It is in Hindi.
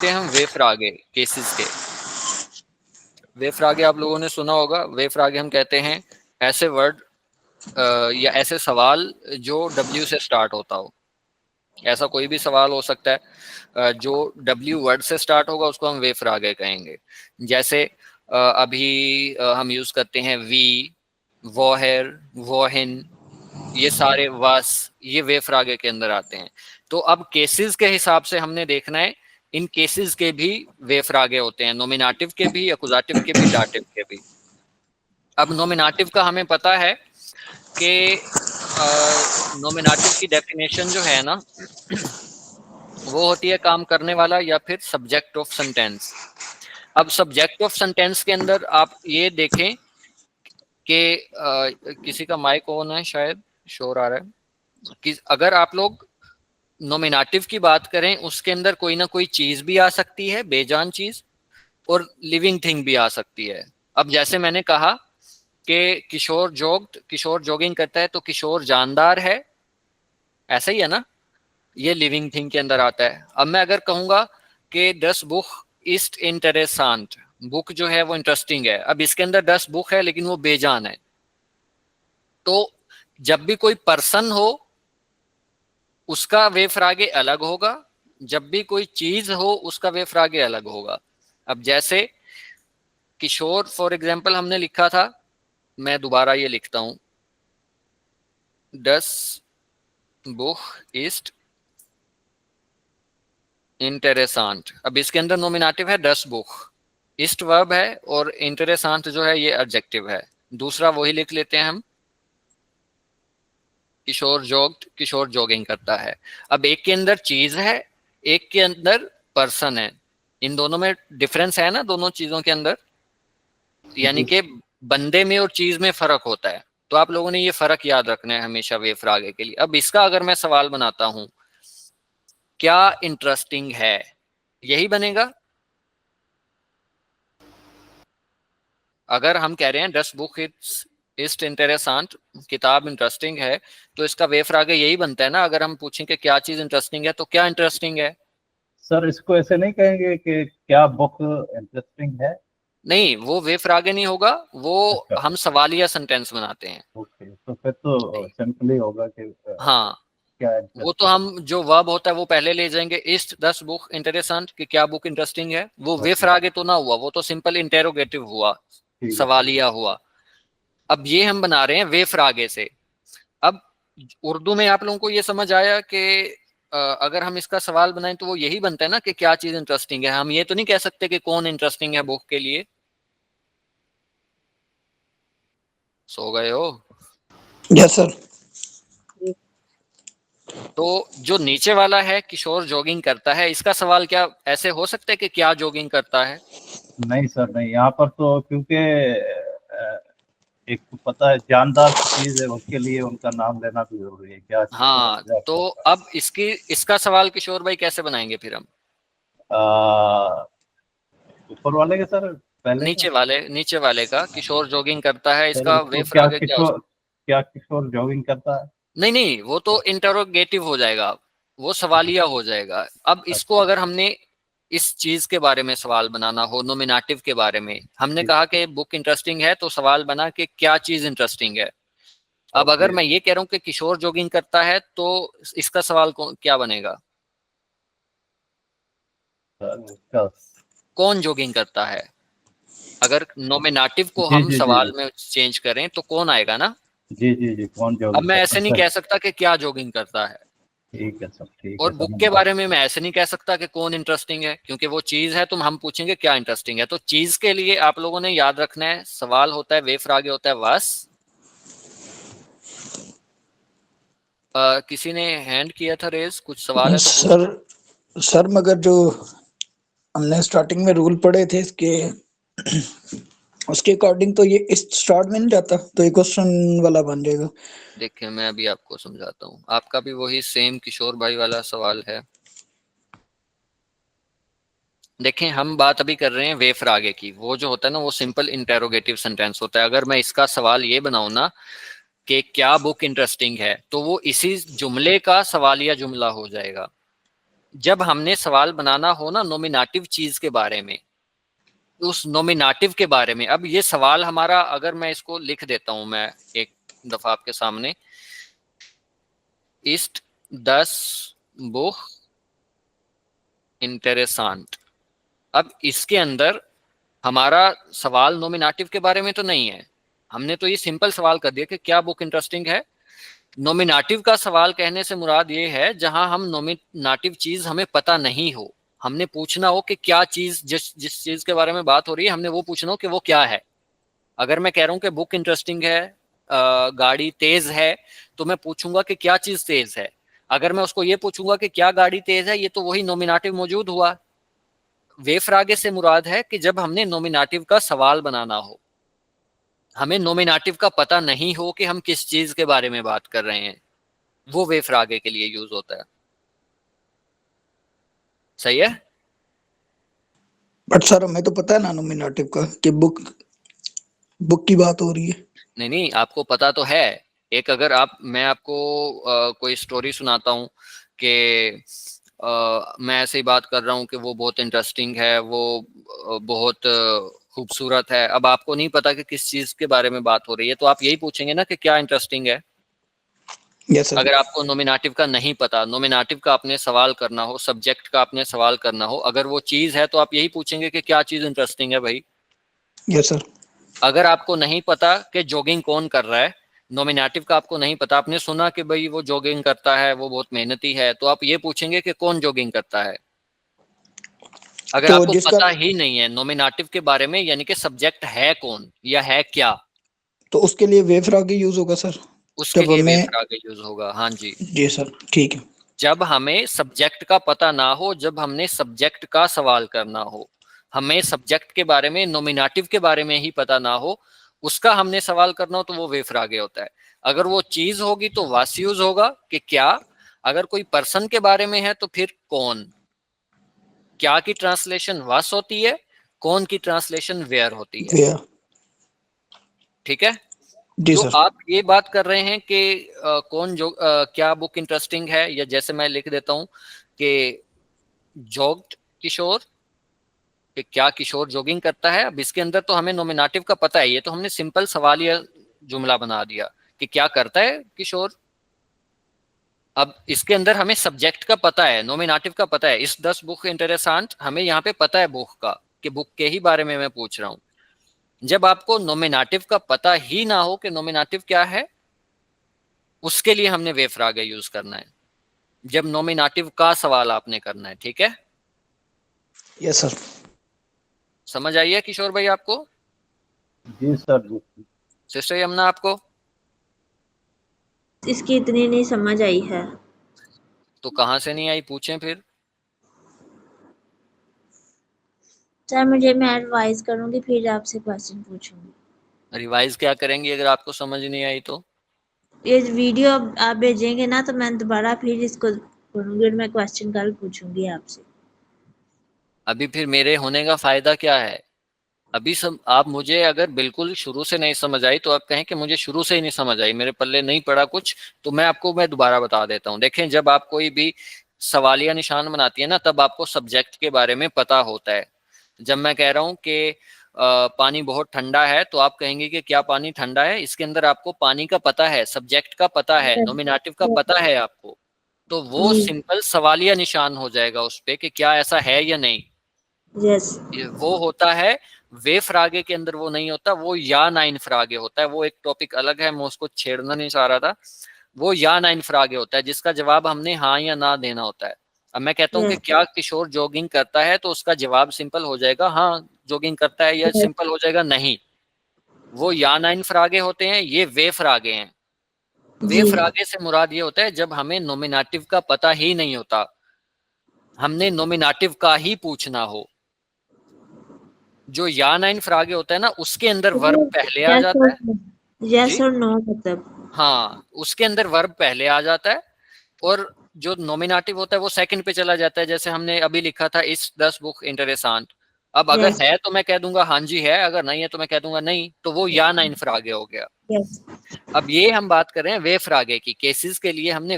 हम वेफ्रागे केसेस के। वेफ्रागे आप लोगों ने सुना होगा। वेफ्रागे हम कहते हैं ऐसे वर्ड या ऐसे सवाल जो डब्ल्यू से स्टार्ट होता हो। ऐसा कोई भी सवाल हो सकता है जो डब्ल्यू वर्ड से स्टार्ट होगा, उसको हम वेफ्रागे कहेंगे। जैसे अभी हम यूज करते हैं वी, वोहेर, वोहिन, ये सारे वास, ये वेफ्रागे के अंदर आते हैं। तो अब केसेस के हिसाब से हमने देखना है, इन केसेस के भी वेफ्रागे होते हैं, नोमिनेटिव के भी, एक्यूजेटिव के भी, डाटिव के भी। अब नोमिनेटिव का हमें पता है कि नोमिनेटिव की डेफिनेशन जो है ना वो होती है काम करने वाला या फिर सब्जेक्ट ऑफ सेंटेंस। अब सब्जेक्ट ऑफ सेंटेंस के अंदर आप ये देखें कि किसी का माइक ऑन है, शायद शोर आ रहा है कि अगर आप लोग नोमिनेटिव की बात करें उसके अंदर कोई ना कोई चीज भी आ सकती है, बेजान चीज, और लिविंग थिंग भी आ सकती है। अब जैसे मैंने कहा कि किशोर जॉगिंग करता है, तो किशोर जानदार है, ऐसा ही है ना, ये लिविंग थिंग के अंदर आता है। अब मैं अगर कहूंगा कि 10 बुक इस्ट इंटरेसांट, बुक जो है वो इंटरेस्टिंग है, अब इसके अंदर 10 बुक है लेकिन वो बेजान है, तो जब भी कोई पर्सन हो उसका वेफ्रागे अलग होगा, जब भी कोई चीज हो उसका वेफ्रागे अलग होगा। अब जैसे किशोर फॉर एग्जाम्पल हमने लिखा था, मैं दोबारा ये लिखता हूं, 10 बुक इस्ट इंटरेसांट। अब इसके अंदर नोमिनेटिव है 10 बुक, इस्ट वर्ब है और इंटरेसांट जो है ये एडजेक्टिव है। दूसरा वही लिख लेते हैं हम, किशोर जॉगिंग करता है। अब एक के अंदर चीज है, एक के अंदर पर्सन है, इन दोनों में डिफरेंस है ना, दोनों चीजों के अंदर, यानी कि बंदे में और चीज में फर्क होता है। तो आप लोगों ने ये फर्क याद रखना है हमेशा वेफ्रागे के लिए। अब इसका अगर मैं सवाल बनाता हूं, क्या इंटरेस्टिंग है, यही बनेगा। अगर हम कह रहे हैं 10 बुक इस्ट इंटरेसांट, किताब इंटरेस्टिंग है, तो इसका वेफ्रागे यही बनता है ना। अगर हम पूछें कि क्या चीज इंटरेस्टिंग है, तो क्या इंटरेस्टिंग है। सर इसको ऐसे नहीं कहेंगे कि क्या बुक इंटरेस्टिंग है? नहीं, वो वेफ्रागे नहीं होगा, वो अच्छा। हम सवालिया सेंटेंस बनाते हैं। ओके, तो फिर तो सिंपली होगा कि हाँ, क्या वो तो इंटरेस्टिंग है। हम जो वर्ब होता है वो पहले ले जाएंगे, इस्ट 10 बुक इंटरेस्टेंट, कि क्या बुक इंटरेस्टिंग है। वो ओके, वेफ्रागे तो ना हुआ, वो तो सिंपल इंटेरोगेटिव हुआ, ठीक है सर। सवालिया हुआ। अब ये हम बना रहे हैं वेफ्रागे से। अब उर्दू में आप लोगों को ये समझ आया कि अगर हम इसका सवाल बनाएं तो वो यही बनता है ना कि क्या चीज इंटरेस्टिंग है। हम ये तो नहीं कह सकते कि कौन इंटरेस्टिंग है बुक के लिए। सो गए हो? Yes sir. तो जो नीचे वाला है किशोर जॉगिंग करता है, इसका सवाल क्या ऐसे हो सकता है कि क्या जॉगिंग करता है? नहीं सर, नहीं, यहाँ पर तो क्योंकि एक तो पता है जानदार चीज है, उसके लिए उनका नाम लेना भी जरूरी है, क्या चीज को हाँ, ऑब्जर्व तो करता अब इसका सवाल किशोर भाई कैसे बनाएंगे फिर हम? है। ऊपर वाले के सर, पहले का। नीचे वाले का किशोर जॉगिंग करता है, सर इसका उसको वेफ्राग क्या हो सकता क्या किशोर जॉगिंग करता है? है? नहीं नहीं, वो तो इंटरोगेटिव हो जाएगा, वो सवालिया हो जाएगा। अब इसको अच्छा, अगर हमने इस चीज के बारे में सवाल बनाना हो, नोमिनेटिव के बारे में, हमने ठीक कहा है। कि बुक इंटरेस्टिंग है, तो सवाल बना कि क्या चीज इंटरेस्टिंग है। अब अगर ओके। मैं ये कह रहा हूँ कि किशोर जॉगिंग करता है, तो इसका सवाल क्या बनेगा? सर उसका। कौन जॉगिंग करता है? अगर नोमिनेटिव को जी हम जी जी सवाल में चेंज करें तो कौन आएगा ना। जी जी जी, कौन अब जॉगिंग मैं करता ऐसे है नहीं सर? कह सकता कि क्या जॉगिंग करता है। ठीक है सर, ठीक है, और बुक समझ के गया। बारे में मैं ऐसे नहीं कह सकता कि कौन इंटरेस्टिंग है, क्योंकि वो चीज है, तो हम पूछेंगे क्या इंटरेस्टिंग है। तो चीज के लिए आप लोगों ने याद रखना है, सवाल होता है वेफ्रागे होता है वास। किसी ने हैंड किया था रेज, कुछ सवाल है तो पूछ सर लो। सर मगर जो हमने स्टार्टिंग में रूल पढ़े थे इसके, उसके अकॉर्डिंग तो ये इस स्टार्ट में नहीं जाता, तो ये क्वेश्चन वाला बन जाएगा। देखिए मैं अभी आपको समझाता हूँ, आपका भी वही सेम किशोर भाई वाला सवाल है। देखें, हम बात अभी कर रहे हैं वेफ्रागे की, वो जो होता है ना वो सिंपल इंटेरोगेटिव सेंटेंस होता है। अगर मैं इसका सवाल ये बनाऊं ना कि क्या बुक इंटरेस्टिंग है, तो वो इसी जुमले का सवालिया जुमला हो जाएगा। जब हमने सवाल बनाना हो ना नॉमिनेटिव चीज के बारे में, उस नॉमिनेटिव के बारे में, अब ये सवाल हमारा, अगर मैं इसको लिख देता हूं मैं एक दफा आपके सामने, इस्ट 10 बुक इंटरेसांट। अब इसके अंदर हमारा सवाल नॉमिनेटिव के बारे में तो नहीं है, हमने तो ये सिंपल सवाल कर दिया कि क्या बुक इंटरेस्टिंग है। नॉमिनेटिव का सवाल कहने से मुराद ये है जहां हम नॉमिनेटिव चीज हमें पता नहीं हो, हमने पूछना हो कि क्या चीज, जिस चीज के बारे में बात हो रही है हमने वो पूछना हो कि वो क्या है। अगर मैं कह रहा हूं कि बुक इंटरेस्टिंग है, गाड़ी तेज है, तो मैं पूछूंगा कि क्या चीज तेज है। अगर मैं उसको ये पूछूंगा कि क्या गाड़ी तेज है, ये तो वही नॉमिनेटिव मौजूद हुआ। वे फ्रागे से मुराद है कि जब हमने नॉमिनेटिव का सवाल बनाना हो, हमें नॉमिनेटिव का पता नहीं हो कि हम किस चीज के बारे में बात कर रहे हैं, वो वे फ्रागे के लिए यूज होता है। सही है? बट सर हमें तो पता है ना नॉमिनेटिव का कि बुक की बात हो रही है। नहीं नहीं, आपको पता तो है। एक अगर मैं आपको कोई स्टोरी सुनाता हूँ कि मैं ऐसे ही बात कर रहा हूँ कि वो बहुत इंटरेस्टिंग है, वो बहुत खूबसूरत है। अब आपको नहीं पता कि किस चीज के बारे में बात हो रही है, तो आप यही पूछेंगे ना कि क्या इंटरेस्टिंग है। Yes sir. अगर आपको नॉमिनेटिव का नहीं पता, नॉमिनेटिव का आपने सवाल करना हो, सब्जेक्ट का आपने सवाल करना हो, अगर वो चीज है तो आप यही पूछेंगे कि क्या चीज इंटरेस्टिंग है भाई। Yes sir. अगर आपको नहीं पता कि जॉगिंग कौन कर रहा है, नॉमिनेटिव का आपको नहीं पता, आपने सुना कि भाई वो जॉगिंग करता है, वो बहुत मेहनती है, तो आप ये पूछेंगे कि कौन जॉगिंग करता है। अगर तो आपको जिसका, पता ही नहीं है नॉमिनेटिव के बारे में, यानी कि सब्जेक्ट है कौन या है क्या, तो उसके लिए वे फ्रागे यूज होगा सर। उसके जब लिए वे हमें, फ्रागे यूज होगा। हाँ जी, जी सर ठीक है। जब हमें सब्जेक्ट का पता ना हो, जब हमने सब्जेक्ट का सवाल करना हो, हमें सब्जेक्ट के बारे में, नॉमिनेटिव के बारे में ही पता ना हो, उसका हमने सवाल करना हो, तो वो वेफ आगे होता है। अगर वो चीज होगी तो वास यूज होगा कि क्या। अगर कोई पर्सन के बारे में है तो फिर कौन। क्या की ट्रांसलेशन वास होती है, कौन की ट्रांसलेशन वेयर होती है। वे, ठीक है? जी तो सर। आप ये बात कर रहे हैं कि कौन जो क्या बुक इंटरेस्टिंग है, या जैसे मैं लिख देता हूं कि जॉग्ड किशोर, कि क्या किशोर जॉगिंग करता है। अब इसके अंदर तो हमें नॉमिनेटिव का पता है, ये तो हमने सिंपल सवाल या जुमला बना दिया कि क्या करता है किशोर। अब इसके अंदर हमें सब्जेक्ट का पता है, नॉमिनेटिव का पता है। इस 10 बुक इंटरेस्टेंट, हमें यहाँ पे पता है बुक का, कि बुक के ही बारे में मैं पूछ रहा हूँ। जब आपको नॉमिनेटिव का पता ही ना हो कि नॉमिनेटिव क्या है, उसके लिए हमने वे फ्रागे यूज करना है, जब नॉमिनेटिव का सवाल आपने करना है। ठीक है? Yes sir. समझ आई है किशोर भाई आपको? जी सर जी। सिस्टर यमुना आपको? इसकी इतनी नहीं समझ आई है। तो कहाँ से नहीं आई, पूछें फिर। सर मैं एडवाइस करूंगी, फिर आपसे क्वेश्चन पूछूंगी। रिवाइज क्या करेंगी अगर आपको समझ नहीं आई तो? ये वीडियो आप भेजेंगे ना, तो मैं दोबारा फिर इसको करूंगी और मैं क्वेश्चन कल पूछूंगी आपसे। अभी फिर मेरे होने का फायदा क्या है? अभी आप मुझे अगर बिल्कुल शुरू से नहीं समझ आई तो आप कहें कि मुझे शुरू से ही नहीं समझ आई, मेरे पल्ले नहीं पड़ा कुछ, तो मैं दोबारा बता देता हूँ। देखें, जब आप कोई भी सवालिया निशान बनाती है ना, तब आपको सब्जेक्ट के बारे में पता होता है। जब मैं कह रहा हूँ कि पानी बहुत ठंडा है, तो आप कहेंगे कि क्या पानी ठंडा है। इसके अंदर आपको पानी का पता है, सब्जेक्ट का पता है, नॉमिनेटिव का पता है आपको, तो वो जी। सिंपल सवालिया निशान हो जाएगा उस पे कि क्या ऐसा है या नहीं। यस। वो होता है वे फ्रागे के अंदर, वो नहीं होता, वो या नाइन फ्रागे होता है। वो एक टॉपिक अलग है, मैं उसको छेड़ना नहीं चाह रहा था। वो या नाइन फ्रागे होता है, जिसका जवाब हमने हाँ या ना देना होता है। अब मैं कहता हूँ कि यस। क्या किशोर जॉगिंग करता है, तो उसका जवाब सिंपल हो जाएगा हाँ जॉगिंग करता है, या सिंपल हो जाएगा नहीं। वो या नाइन फ्रागे होते हैं, ये वे फ्रागे हैं। वे जी। फ्रागे से मुराद ये होता है जब हमें नॉमिनेटिव का पता ही नहीं होता, हमने नॉमिनेटिव का ही पूछना हो। जो या नाइन फ्रागे होता है ना, उसके अंदर वर्ब पहले आ जाता है। यस जी और नो मतलब। हाँ, उसके अंदर वर्ब पहले आ जाता है, और जो नॉमिनेटिव होता है वो सेकंड पे चला जाता है। जैसे हमने अभी लिखा था इस 10 बुक इंटरेस्टेंट। अब अगर यस। है तो मैं कह दूंगा हाँ जी है, अगर नहीं है तो मैं कह दूंगा नहीं, तो वो या नाइन फ्रागे हो गया। यस। अब ये हम बात कर रहे हैं वे फ्रागे की। केसेस के लिए हमने